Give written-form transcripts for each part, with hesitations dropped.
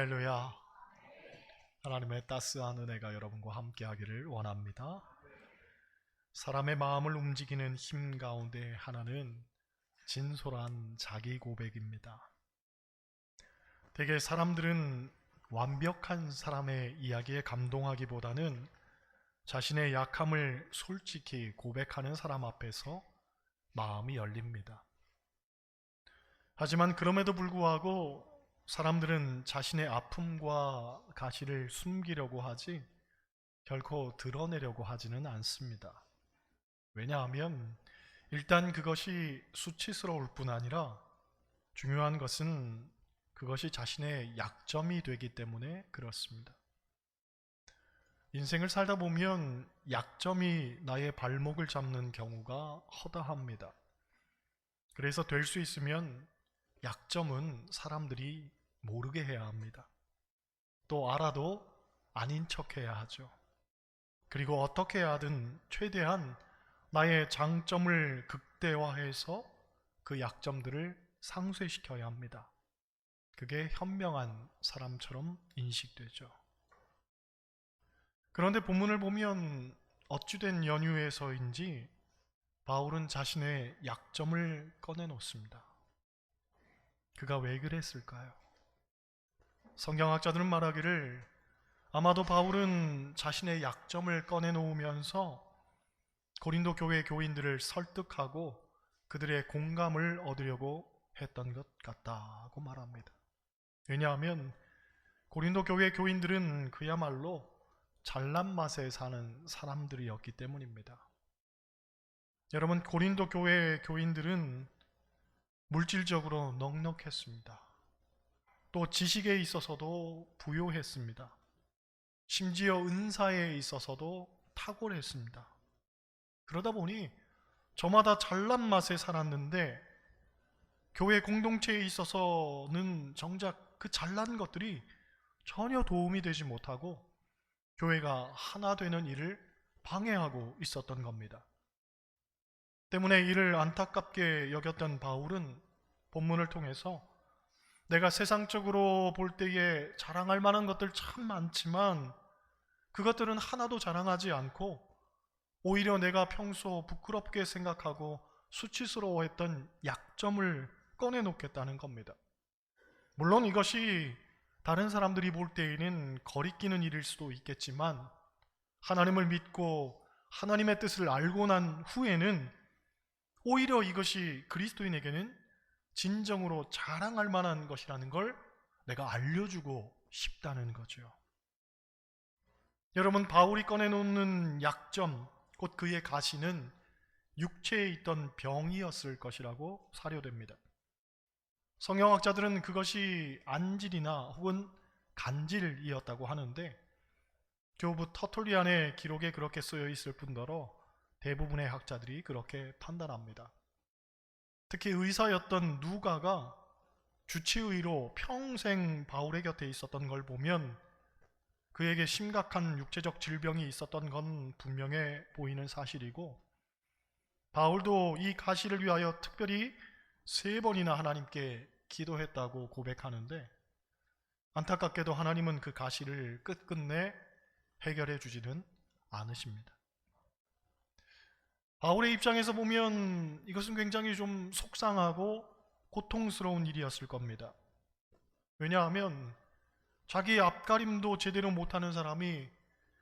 할렐루야. 하나님의 따스한 은혜가 여러분과 함께 하기를 원합니다. 사람의 마음을 움직이는 힘 가운데 하나는 진솔한 자기 고백입니다. 대개 사람들은 완벽한 사람의 이야기에 감동하기보다는 자신의 약함을 솔직히 고백하는 사람 앞에서 마음이 열립니다. 하지만 그럼에도 불구하고 사람들은 자신의 아픔과 가시를 숨기려고 하지 결코 드러내려고 하지는 않습니다. 왜냐하면 일단 그것이 수치스러울 뿐 아니라 중요한 것은 그것이 자신의 약점이 되기 때문에 그렇습니다. 인생을 살다 보면 약점이 나의 발목을 잡는 경우가 허다합니다. 그래서 될 수 있으면 약점은 사람들이 모르게 해야 합니다. 또 알아도 아닌 척 해야 하죠. 그리고 어떻게 하든 최대한 나의 장점을 극대화해서 그 약점들을 상쇄시켜야 합니다. 그게 현명한 사람처럼 인식되죠. 그런데 본문을 보면 어찌된 연유에서인지 바울은 자신의 약점을 꺼내놓습니다. 그가 왜 그랬을까요? 성경학자들은 말하기를 아마도 바울은 자신의 약점을 꺼내놓으면서 고린도 교회 교인들을 설득하고 그들의 공감을 얻으려고 했던 것 같다고 말합니다. 왜냐하면 고린도 교회 교인들은 그야말로 잘난 맛에 사는 사람들이었기 때문입니다. 여러분, 고린도 교회 교인들은 물질적으로 넉넉했습니다. 또 지식에 있어서도 부요했습니다. 심지어 은사에 있어서도 탁월했습니다. 그러다 보니 저마다 잘난 맛에 살았는데 교회 공동체에 있어서는 정작 그 잘난 것들이 전혀 도움이 되지 못하고 교회가 하나 되는 일을 방해하고 있었던 겁니다. 때문에 이를 안타깝게 여겼던 바울은 본문을 통해서 내가 세상적으로 볼 때에 자랑할 만한 것들 참 많지만 그것들은 하나도 자랑하지 않고 오히려 내가 평소 부끄럽게 생각하고 수치스러워했던 약점을 꺼내놓겠다는 겁니다. 물론 이것이 다른 사람들이 볼 때에는 거리끼는 일일 수도 있겠지만 하나님을 믿고 하나님의 뜻을 알고 난 후에는 오히려 이것이 그리스도인에게는 진정으로 자랑할 만한 것이라는 걸 내가 알려주고 싶다는 거죠. 여러분, 바울이 꺼내놓는 약점, 곧 그의 가시는 육체에 있던 병이었을 것이라고 사료됩니다. 성경학자들은 그것이 안질이나 혹은 간질이었다고 하는데 교부 터툴리안의 기록에 그렇게 쓰여 있을 뿐더러 대부분의 학자들이 그렇게 판단합니다. 특히 의사였던 누가가 주치의로 평생 바울의 곁에 있었던 걸 보면 그에게 심각한 육체적 질병이 있었던 건 분명해 보이는 사실이고 바울도 이 가시를 위하여 특별히 3번이나 하나님께 기도했다고 고백하는데 안타깝게도 하나님은 그 가시를 끝끝내 해결해 주지는 않으십니다. 바울의 입장에서 보면 이것은 굉장히 좀 속상하고 고통스러운 일이었을 겁니다. 왜냐하면 자기 앞가림도 제대로 못하는 사람이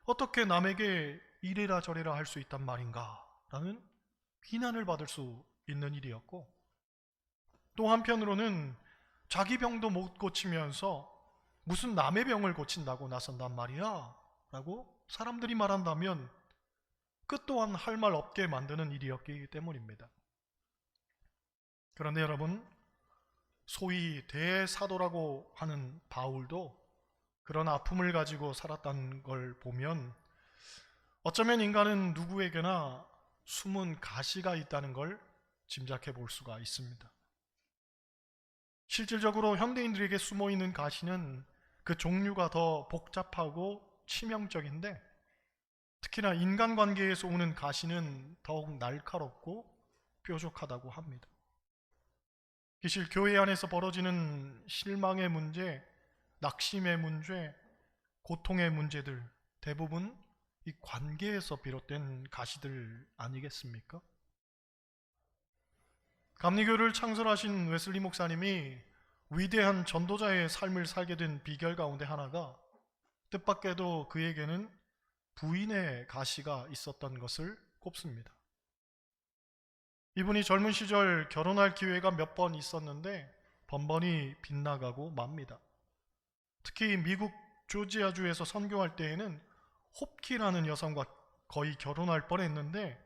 어떻게 남에게 이래라 저래라 할 수 있단 말인가 라는 비난을 받을 수 있는 일이었고 또 한편으로는 자기 병도 못 고치면서 무슨 남의 병을 고친다고 나선단 말이야 라고 사람들이 말한다면 그 또한 할 말 없게 만드는 일이었기 때문입니다. 그런데 여러분, 소위 대사도라고 하는 바울도 그런 아픔을 가지고 살았다는 걸 보면 어쩌면 인간은 누구에게나 숨은 가시가 있다는 걸 짐작해 볼 수가 있습니다. 실질적으로 현대인들에게 숨어있는 가시는 그 종류가 더 복잡하고 치명적인데 특히나 인간관계에서 오는 가시는 더욱 날카롭고 뾰족하다고 합니다. 사실 교회 안에서 벌어지는 실망의 문제, 낙심의 문제, 고통의 문제들 대부분 이 관계에서 비롯된 가시들 아니겠습니까? 감리교를 창설하신 웨슬리 목사님이 위대한 전도자의 삶을 살게 된 비결 가운데 하나가 뜻밖에도 그에게는 부인의 가시가 있었던 것을 꼽습니다. 이분이 젊은 시절 결혼할 기회가 몇 번 있었는데 번번이 빗나가고 맙니다. 특히 미국 조지아주에서 선교할 때에는 홉키라는 여성과 거의 결혼할 뻔했는데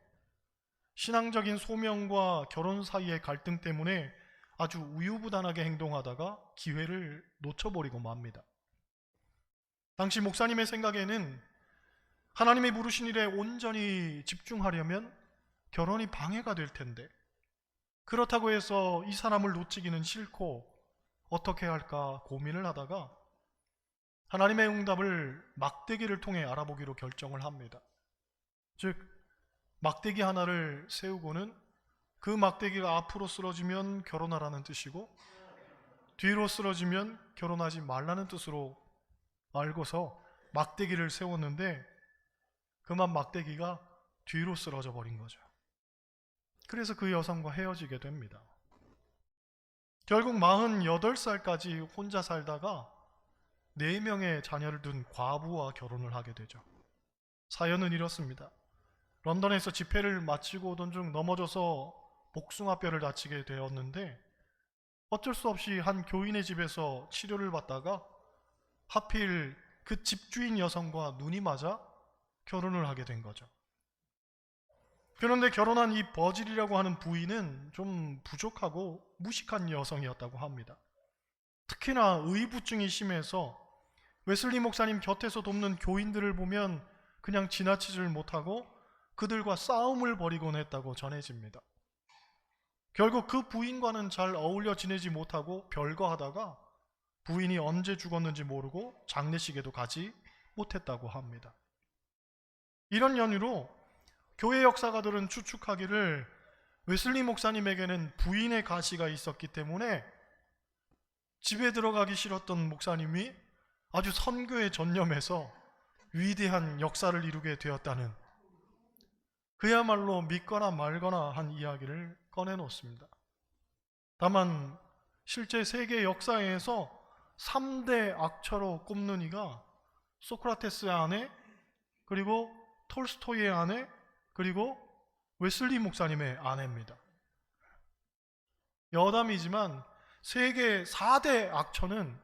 신앙적인 소명과 결혼 사이의 갈등 때문에 아주 우유부단하게 행동하다가 기회를 놓쳐버리고 맙니다. 당시 목사님의 생각에는 하나님이 부르신 일에 온전히 집중하려면 결혼이 방해가 될 텐데 그렇다고 해서 이 사람을 놓치기는 싫고 어떻게 할까 고민을 하다가 하나님의 응답을 막대기를 통해 알아보기로 결정을 합니다. 즉 막대기 하나를 세우고는 그 막대기가 앞으로 쓰러지면 결혼하라는 뜻이고 뒤로 쓰러지면 결혼하지 말라는 뜻으로 알고서 막대기를 세웠는데 그만 막대기가 뒤로 쓰러져 버린 거죠. 그래서 그 여성과 헤어지게 됩니다. 결국 48살까지 혼자 살다가 4명의 자녀를 둔 과부와 결혼을 하게 되죠. 사연은 이렇습니다. 런던에서 집회를 마치고 오던 중 넘어져서 복숭아뼈를 다치게 되었는데 어쩔 수 없이 한 교인의 집에서 치료를 받다가 하필 그 집주인 여성과 눈이 맞아 결혼을 하게 된 거죠. 그런데 결혼한 이 버질이라고 하는 부인은 좀 부족하고 무식한 여성이었다고 합니다. 특히나 의부증이 심해서 웨슬리 목사님 곁에서 돕는 교인들을 보면 그냥 지나치지를 못하고 그들과 싸움을 벌이곤 했다고 전해집니다. 결국 그 부인과는 잘 어울려 지내지 못하고 별거하다가 부인이 언제 죽었는지 모르고 장례식에도 가지 못했다고 합니다. 이런 연유로 교회 역사가들은 추측하기를 웨슬리 목사님에게는 부인의 가시가 있었기 때문에 집에 들어가기 싫었던 목사님이 아주 선교에 전념해서 위대한 역사를 이루게 되었다는 그야말로 믿거나 말거나 한 이야기를 꺼내놓습니다. 다만 실제 세계 역사에서 3대 악처로 꼽는 이가 소크라테스의 아내, 그리고 톨스토이의 아내, 그리고 웨슬리 목사님의 아내입니다. 여담이지만 세계 4대 악처는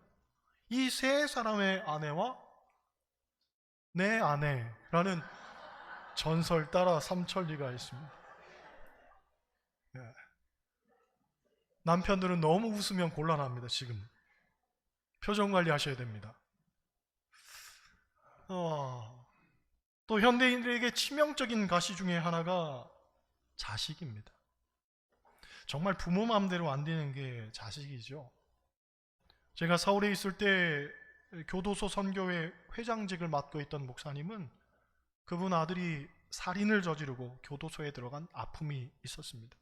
이 세 사람의 아내와 내 아내라는 전설 따라 삼천리가 있습니다. 남편들은 너무 웃으면 곤란합니다. 지금 표정 관리하셔야 됩니다. 또 현대인들에게 치명적인 가시 중에 하나가 자식입니다. 정말 부모 마음대로 안 되는 게 자식이죠. 제가 서울에 있을 때 교도소 선교회 회장직을 맡고 있던 목사님은 그분 아들이 살인을 저지르고 교도소에 들어간 아픔이 있었습니다.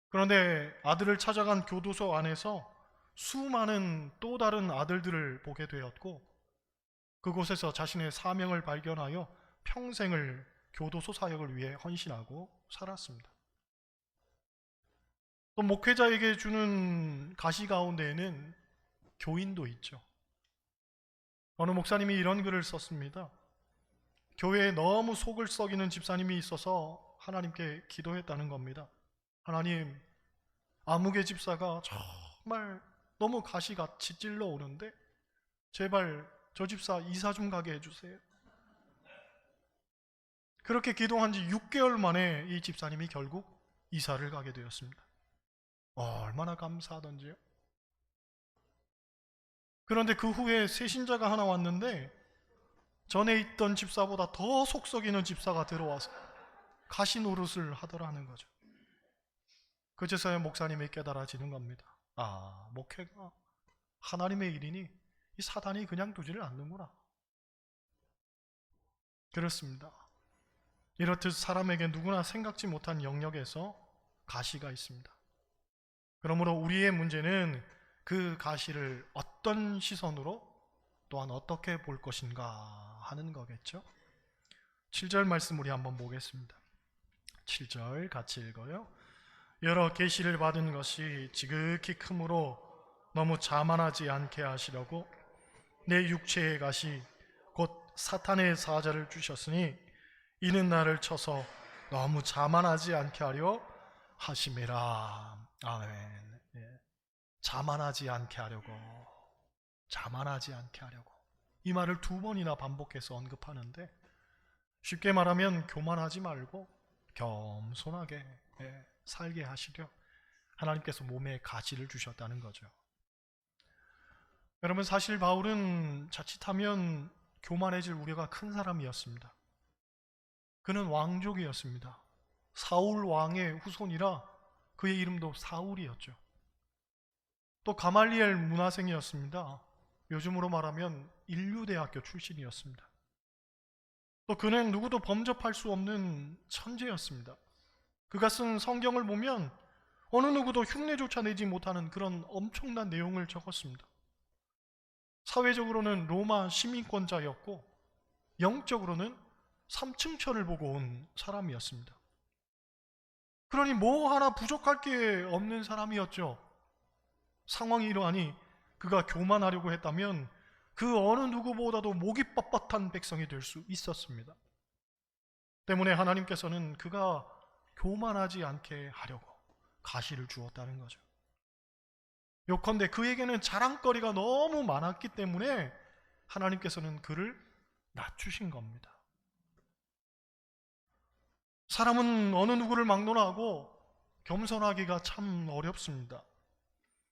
그런데 아들을 찾아간 교도소 안에서 수많은 또 다른 아들들을 보게 되었고 그곳에서 자신의 사명을 발견하여 평생을 교도소 사역을 위해 헌신하고 살았습니다. 또 목회자에게 주는 가시 가운데에는 교인도 있죠. 어느 목사님이 이런 글을 썼습니다. 교회에 너무 속을 썩이는 집사님이 있어서 하나님께 기도했다는 겁니다. 하나님, 아무개 집사가 정말 너무 가시같이 찔러오는데 제발 저 집사 이사 좀 가게 해주세요. 그렇게 기도한 지 6개월 만에 이 집사님이 결국 이사를 가게 되었습니다. 얼마나 감사하던지요. 그런데 그 후에 새 신자가 하나 왔는데 전에 있던 집사보다 더 속썩이는 집사가 들어와서 가시 노릇을 하더라는 거죠. 그제서야 목사님이 깨달아지는 겁니다. 목회가 하나님의 일이니 이 사단이 그냥 두지를 않는구나. 그렇습니다. 이렇듯 사람에게 누구나 생각지 못한 영역에서 가시가 있습니다. 그러므로 우리의 문제는 그 가시를 어떤 시선으로 또한 어떻게 볼 것인가 하는 거겠죠. 7절 말씀 우리 한번 보겠습니다. 7절 같이 읽어요. 여러 계시를 받은 것이 지극히 크므로 너무 자만하지 않게 하시려고 내 육체의 가시 곧 사탄의 사자를 주셨으니 이는 나를 쳐서 너무 자만하지 않게 하려 하심이라. 아멘. 예. 자만하지 않게 하려고, 자만하지 않게 하려고, 이 말을 2번이나 반복해서 언급하는데, 쉽게 말하면 교만하지 말고 겸손하게 살게 하시려 하나님께서 몸에 가시를 주셨다는 거죠. 여러분, 사실 바울은 자칫하면 교만해질 우려가 큰 사람이었습니다. 그는 왕족이었습니다. 사울 왕의 후손이라 그의 이름도 사울이었죠. 또 가말리엘 문화생이었습니다. 요즘으로 말하면 인류대학교 출신이었습니다. 또 그는 누구도 범접할 수 없는 천재였습니다. 그가 쓴 성경을 보면 어느 누구도 흉내조차 내지 못하는 그런 엄청난 내용을 적었습니다. 사회적으로는 로마 시민권자였고 영적으로는 삼층천을 보고 온 사람이었습니다. 그러니 뭐 하나 부족할 게 없는 사람이었죠. 상황이 이러하니 그가 교만하려고 했다면 그 어느 누구보다도 목이 뻣뻣한 백성이 될 수 있었습니다. 때문에 하나님께서는 그가 교만하지 않게 하려고 가시를 주었다는 거죠. 요컨대 그에게는 자랑거리가 너무 많았기 때문에 하나님께서는 그를 낮추신 겁니다. 사람은 어느 누구를 막론하고 겸손하기가 참 어렵습니다.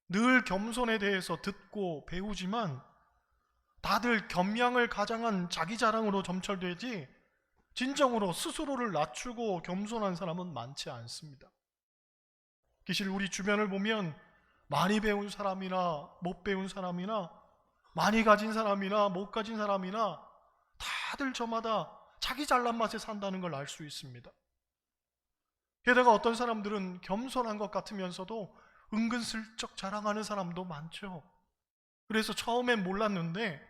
늘 겸손에 대해서 듣고 배우지만 다들 겸양을 가장한 자기 자랑으로 점철되지 진정으로 스스로를 낮추고 겸손한 사람은 많지 않습니다. 사실 우리 주변을 보면 많이 배운 사람이나 못 배운 사람이나 많이 가진 사람이나 못 가진 사람이나 다들 저마다 자기 잘난 맛에 산다는 걸 알 수 있습니다. 게다가 어떤 사람들은 겸손한 것 같으면서도 은근슬쩍 자랑하는 사람도 많죠. 그래서 처음엔 몰랐는데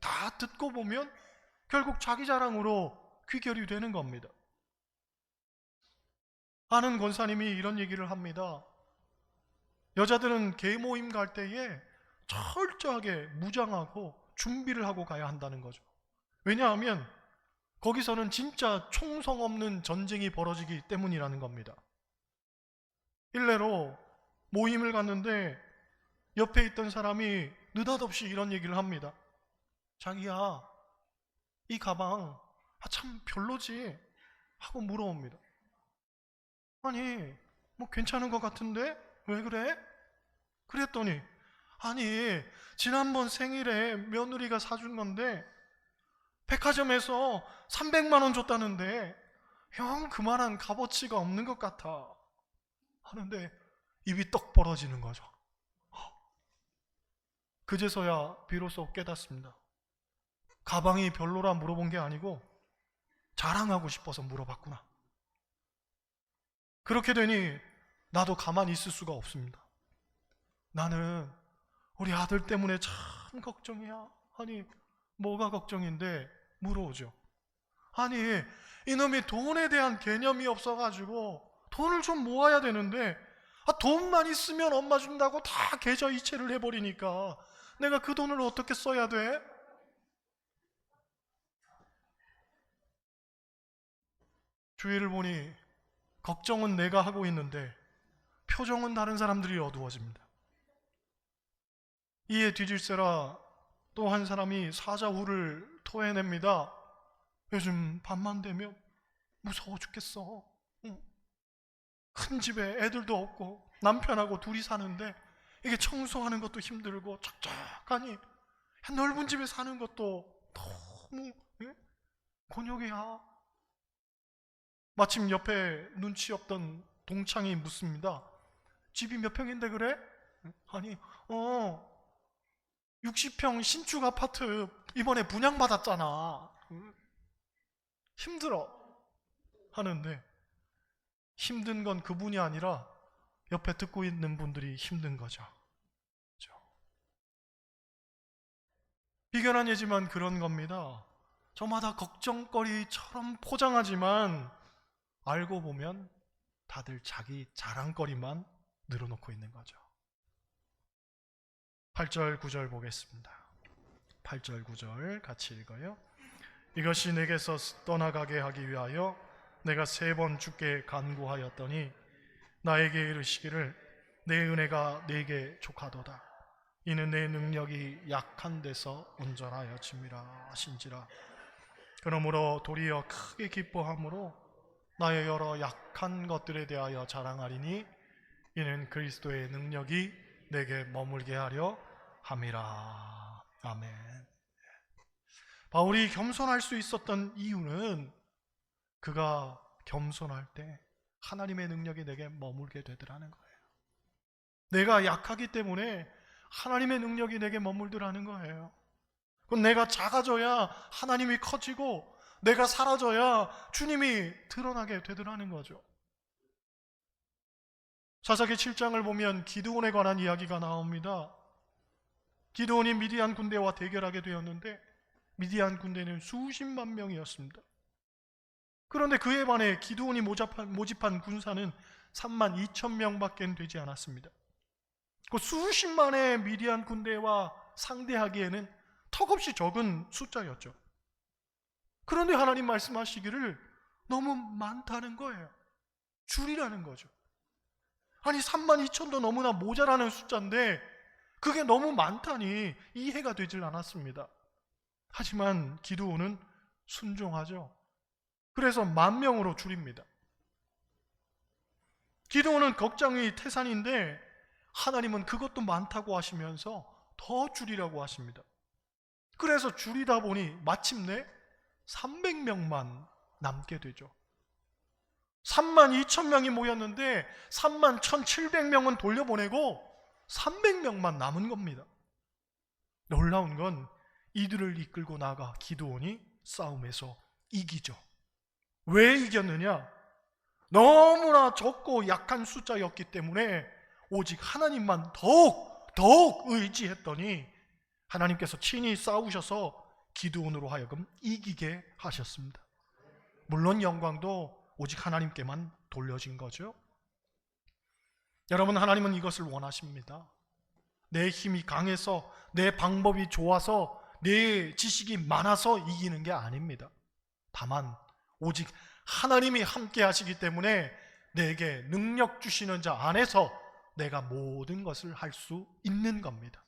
다 듣고 보면 결국 자기 자랑으로 귀결이 되는 겁니다. 아는 권사님이 이런 얘기를 합니다. 여자들은 계모임 갈 때에 철저하게 무장하고 준비를 하고 가야 한다는 거죠. 왜냐하면 거기서는 진짜 총성 없는 전쟁이 벌어지기 때문이라는 겁니다. 일례로 모임을 갔는데 옆에 있던 사람이 느닷없이 이런 얘기를 합니다. 자기야, 이 가방 참 별로지? 하고 물어봅니다. 아니, 뭐 괜찮은 것 같은데? 왜 그래? 그랬더니 아니, 지난번 생일에 며느리가 사준 건데 백화점에서 300만 원 줬다는데 형 그만한 값어치가 없는 것 같아 하는데 입이 떡 벌어지는 거죠. 그제서야 비로소 깨닫습니다. 가방이 별로라 물어본 게 아니고 자랑하고 싶어서 물어봤구나. 그렇게 되니 나도 가만히 있을 수가 없습니다. 나는 우리 아들 때문에 참 걱정이야. 아니, 뭐가 걱정인데 물어오죠. 아니, 이놈이 돈에 대한 개념이 없어가지고 돈을 좀 모아야 되는데 돈만 있으면 엄마 준다고 다 계좌 이체를 해버리니까 내가 그 돈을 어떻게 써야 돼? 주위를 보니 걱정은 내가 하고 있는데 표정은 다른 사람들이 어두워집니다. 이에 뒤질세라 또 한 사람이 사자후를 토해냅니다. 요즘 밤만 되면 무서워 죽겠어. 큰 집에 애들도 없고 남편하고 둘이 사는데 이게 청소하는 것도 힘들고 척척하니 넓은 집에 사는 것도 너무 곤욕이야. 마침 옆에 눈치 없던 동창이 묻습니다. 집이 몇 평인데 그래? 아니 60평 신축 아파트 이번에 분양받았잖아. 힘들어 하는데 힘든 건 그분이 아니라 옆에 듣고 있는 분들이 힘든 거죠. 그렇죠? 비견한 예지만 그런 겁니다. 저마다 걱정거리처럼 포장하지만 알고 보면 다들 자기 자랑거리만 늘어놓고 있는 거죠. 8절 9절 보겠습니다. 8절 9절 같이 읽어요. 이것이 내게서 떠나가게 하기 위하여 내가 3번 주께 간구하였더니 나에게 이르시기를 내 은혜가 네게 족하도다. 이는 내 능력이 약한 데서 온전하여 짐이라 하신지라. 그러므로 도리어 크게 기뻐함으로 나의 여러 약한 것들에 대하여 자랑하리니 이는 그리스도의 능력이 내게 머물게 하려 함이라. 아멘. 바울이 겸손할 수 있었던 이유는 그가 겸손할 때 하나님의 능력이 내게 머물게 되더라는 거예요. 내가 약하기 때문에 하나님의 능력이 내게 머물더라는 거예요. 그럼 내가 작아져야 하나님이 커지고 내가 사라져야 주님이 드러나게 되더라는 거죠. 사사기 7장을 보면 기드온에 관한 이야기가 나옵니다. 기드온이 미디안 군대와 대결하게 되었는데 미디안 군대는 수십만 명이었습니다. 그런데 그에 반해 기드온이 모집한 군사는 3만 2천 명밖에 되지 않았습니다. 그 수십만의 미디안 군대와 상대하기에는 턱없이 적은 숫자였죠. 그런데 하나님 말씀하시기를 너무 많다는 거예요. 줄이라는 거죠. 아니 3만 2천도 너무나 모자라는 숫자인데 그게 너무 많다니 이해가 되질 않았습니다. 하지만 기드온은 순종하죠. 그래서 10,000명으로 줄입니다. 기드온은 걱정이 태산인데 하나님은 그것도 많다고 하시면서 더 줄이라고 하십니다. 그래서 줄이다 보니 마침내 300명만 남게 되죠. 3만 2천 명이 모였는데 3만 1,700명은 돌려보내고 300명만 남은 겁니다. 놀라운 건 이들을 이끌고 나가 기드온이 싸움에서 이기죠. 왜 이겼느냐? 너무나 적고 약한 숫자였기 때문에 오직 하나님만 더욱 의지했더니 하나님께서 친히 싸우셔서 기드온으로 하여금 이기게 하셨습니다. 물론 영광도 오직 하나님께만 돌려진 거죠. 여러분, 하나님은 이것을 원하십니다. 내 힘이 강해서, 내 방법이 좋아서, 내 지식이 많아서 이기는 게 아닙니다. 다만 오직 하나님이 함께 하시기 때문에 내게 능력 주시는 자 안에서 내가 모든 것을 할 수 있는 겁니다.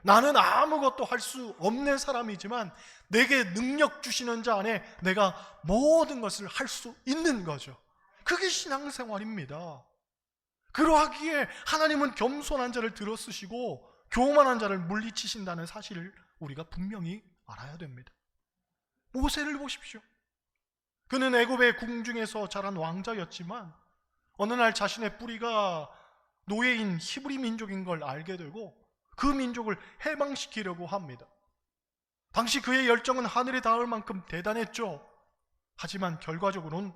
나는 아무것도 할 수 없는 사람이지만 내게 능력 주시는 자 안에 내가 모든 것을 할 수 있는 거죠. 그게 신앙생활입니다. 그러하기에 하나님은 겸손한 자를 들어쓰시고 교만한 자를 물리치신다는 사실을 우리가 분명히 알아야 됩니다. 모세를 보십시오. 그는 애굽의 궁중에서 자란 왕자였지만 어느 날 자신의 뿌리가 노예인 히브리 민족인 걸 알게 되고 그 민족을 해방시키려고 합니다. 당시 그의 열정은 하늘에 닿을 만큼 대단했죠. 하지만 결과적으로는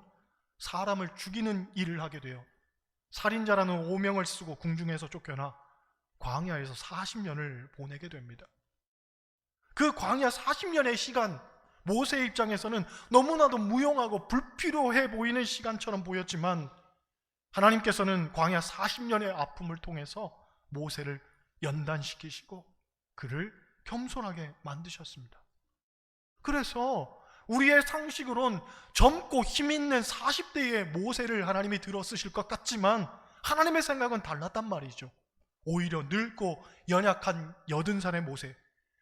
사람을 죽이는 일을 하게 돼요. 살인자라는 오명을 쓰고 궁중에서 쫓겨나 광야에서 40년을 보내게 됩니다. 그 광야 40년의 시간, 모세의 입장에서는 너무나도 무용하고 불필요해 보이는 시간처럼 보였지만 하나님께서는 광야 40년의 아픔을 통해서 모세를 연단시키시고 그를 겸손하게 만드셨습니다. 그래서 우리의 상식으론 젊고 힘있는 40대의 모세를 하나님이 들어 쓰실 것 같지만 하나님의 생각은 달랐단 말이죠. 오히려 늙고 연약한 80살의 모세,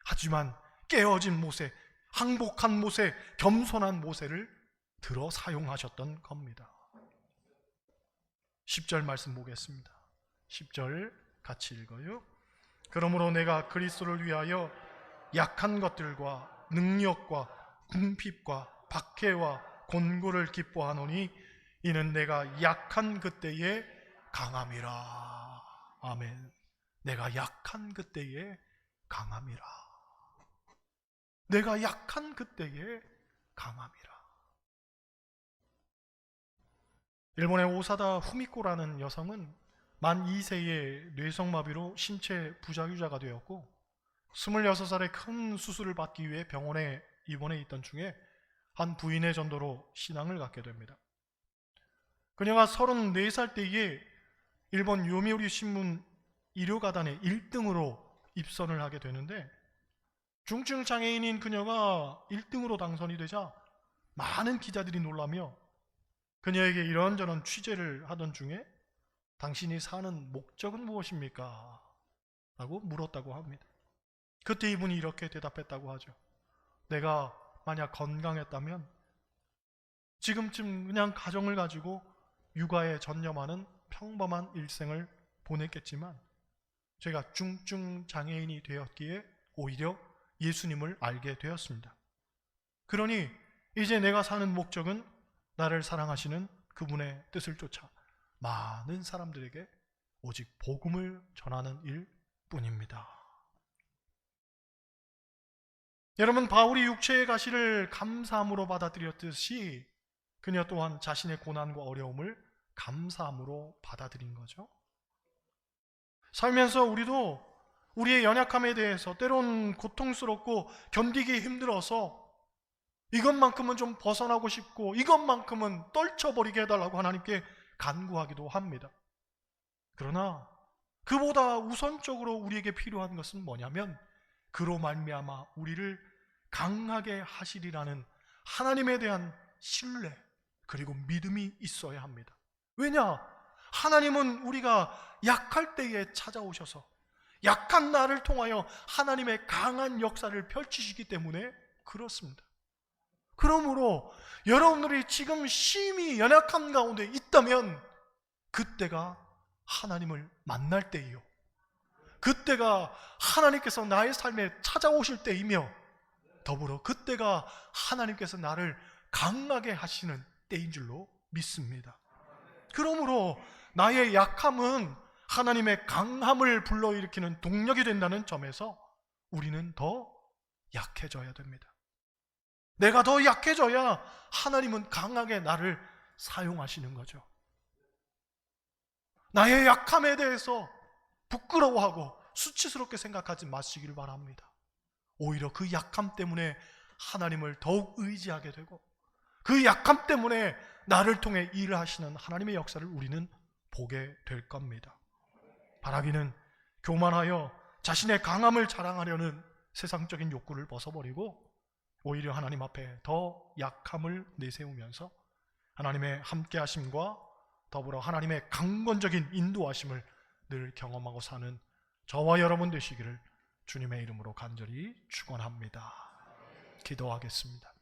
하지만 깨어진 모세, 항복한 모세, 겸손한 모세를 들어 사용하셨던 겁니다. 10절 말씀 보겠습니다. 10절 같이 읽어요. 그러므로 내가 그리스도를 위하여 약한 것들과 능력과 궁핍과 박해와 곤고를 기뻐하노니 이는 내가 약한 그때에 강함이라. 아멘. 내가 약한 그때에 강함이라. 내가 약한 그때에 강함이라. 일본의 오사다 후미코라는 여성은 만 2세의 뇌성마비로 신체 부자유자가 되었고 26살에 큰 수술을 받기 위해 병원에 입원해 있던 중에 한 부인의 전도로 신앙을 갖게 됩니다. 그녀가 34살 때에 일본 요미우리 신문 의료가단의 1등으로 입선을 하게 되는데, 중증 장애인인 그녀가 1등으로 당선이 되자 많은 기자들이 놀라며 그녀에게 이런저런 취재를 하던 중에 당신이 사는 목적은 무엇입니까? 라고 물었다고 합니다. 그때 이분이 이렇게 대답했다고 하죠. 내가 만약 건강했다면 지금쯤 그냥 가정을 가지고 육아에 전념하는 평범한 일생을 보냈겠지만 제가 중증 장애인이 되었기에 오히려 예수님을 알게 되었습니다. 그러니 이제 내가 사는 목적은 나를 사랑하시는 그분의 뜻을 쫓아 많은 사람들에게 오직 복음을 전하는 일 뿐입니다. 여러분, 바울이 육체의 가시를 감사함으로 받아들였듯이 그녀 또한 자신의 고난과 어려움을 감사함으로 받아들인 거죠. 살면서 우리도 우리의 연약함에 대해서 때론 고통스럽고 견디기 힘들어서 이것만큼은 좀 벗어나고 싶고 이것만큼은 떨쳐버리게 해달라고 하나님께 간구하기도 합니다. 그러나 그보다 우선적으로 우리에게 필요한 것은 뭐냐면 그로 말미암아 우리를 강하게 하시리라는 하나님에 대한 신뢰 그리고 믿음이 있어야 합니다. 왜냐? 하나님은 우리가 약할 때에 찾아오셔서 약한 나를 통하여 하나님의 강한 역사를 펼치시기 때문에 그렇습니다. 그러므로 여러분들이 지금 심히 연약한 가운데 있다면 그때가 하나님을 만날 때이요, 그때가 하나님께서 나의 삶에 찾아오실 때이며 더불어 그때가 하나님께서 나를 강하게 하시는 때인 줄로 믿습니다. 그러므로 나의 약함은 하나님의 강함을 불러일으키는 동력이 된다는 점에서 우리는 더 약해져야 됩니다. 내가 더 약해져야 하나님은 강하게 나를 사용하시는 거죠. 나의 약함에 대해서 부끄러워하고 수치스럽게 생각하지 마시기를 바랍니다. 오히려 그 약함 때문에 하나님을 더욱 의지하게 되고 그 약함 때문에 나를 통해 일을 하시는 하나님의 역사를 우리는 보게 될 겁니다. 바라기는 교만하여 자신의 강함을 자랑하려는 세상적인 욕구를 벗어버리고 오히려 하나님 앞에 더 약함을 내세우면서 하나님의 함께하심과 더불어 하나님의 강건적인 인도하심을 늘 경험하고 사는 저와 여러분 되시기를 주님의 이름으로 간절히 축원합니다. 기도하겠습니다.